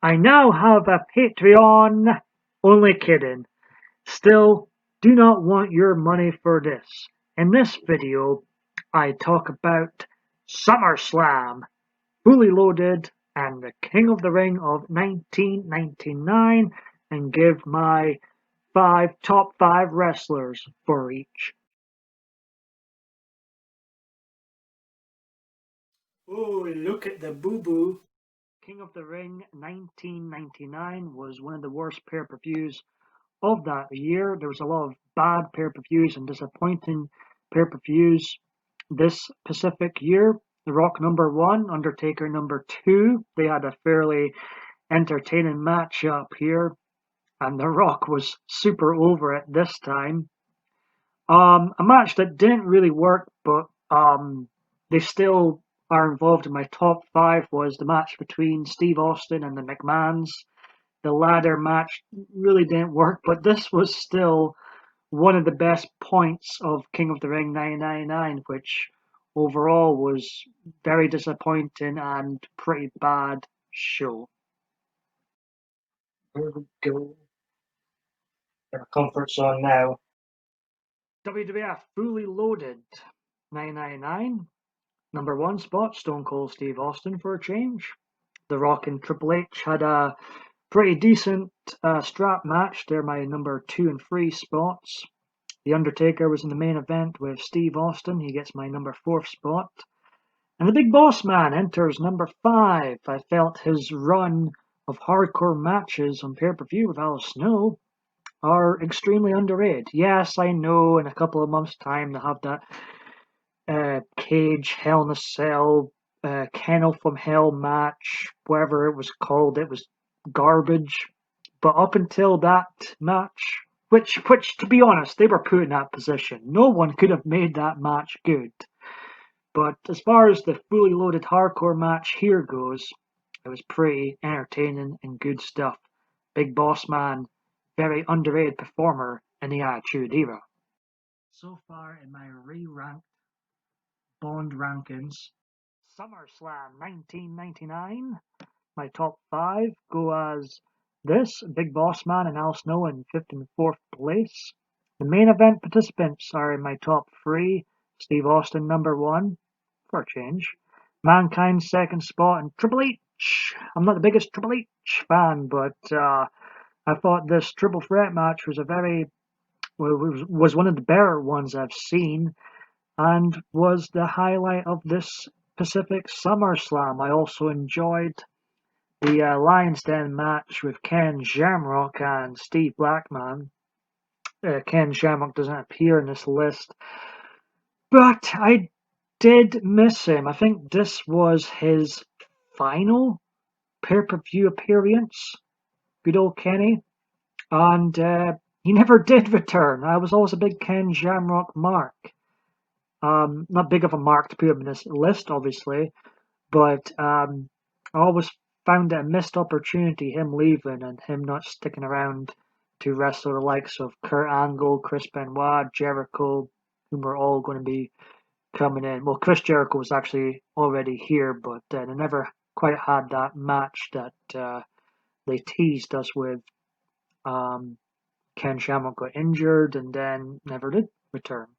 I now have a Patreon. Only kidding. Still, do not want your money for this. In this video, I talk about SummerSlam, Fully Loaded, and the King of the Ring of 1999, and give my top 5 wrestlers for each. Oh, look at the boo-boo. King of the Ring 1999 was one of the worst pay-per-views of that year. There was a lot of bad pay-per-views and disappointing pay-per-views this specific year. The Rock number 1, Undertaker number 2. They had a fairly entertaining matchup here, and The Rock was super over it this time. A match that didn't really work, but they still are involved in my top 5 was the match between Steve Austin and the McMahons. The ladder match really didn't work, but this was still one of the best points of King of the Ring 1999, which overall was very disappointing and pretty bad show. Here we go. Our comfort zone now. WWF Fully Loaded 999. Number 1 spot, Stone Cold Steve Austin for a change. The Rock and Triple H had a pretty decent strap match. They're my number 2 and 3 spots. The Undertaker was in the main event with Steve Austin. He gets my number 4th spot. And the Big Boss Man enters number 5. I felt his run of hardcore matches on pay-per-view with Al Snow are extremely underrated. Yes, I know in a couple of months' time they'll have that Cage, Hell in a Cell, Kennel from Hell match, whatever it was called. It was garbage. But up until that match, which to be honest, they were put in that position. No one could have made that match good. But as far as the Fully Loaded hardcore match here goes, it was pretty entertaining and good stuff. Big Boss Man, very underrated performer in the Attitude Era. So far in my re-ranked Bond rankings, SummerSlam 1999, my top 5 go as this: Big Boss Man and Al Snow in 5th and 4th place. The main event participants are in my top 3: Steve Austin number 1, for a change, Mankind's 2nd spot, and Triple H. I'm not the biggest Triple H fan, but I thought this triple threat match was was one of the better ones I've seen, and was the highlight of this Pacific SummerSlam. I also enjoyed the Lions Den match with Ken Shamrock and Steve Blackman. Ken Shamrock doesn't appear in this list, but I did miss him. I think this was his final pay-per-view appearance. Good old Kenny. And he never did return. I was always a big Ken Shamrock mark. Not big of a mark to put him in this list, obviously, but I always found it a missed opportunity, him leaving and him not sticking around to wrestle the likes of Kurt Angle, Chris Benoit, Jericho, whom were all going to be coming in. Well, Chris Jericho was actually already here, but they never quite had that match that they teased us with. Ken Shamrock got injured and then never did return.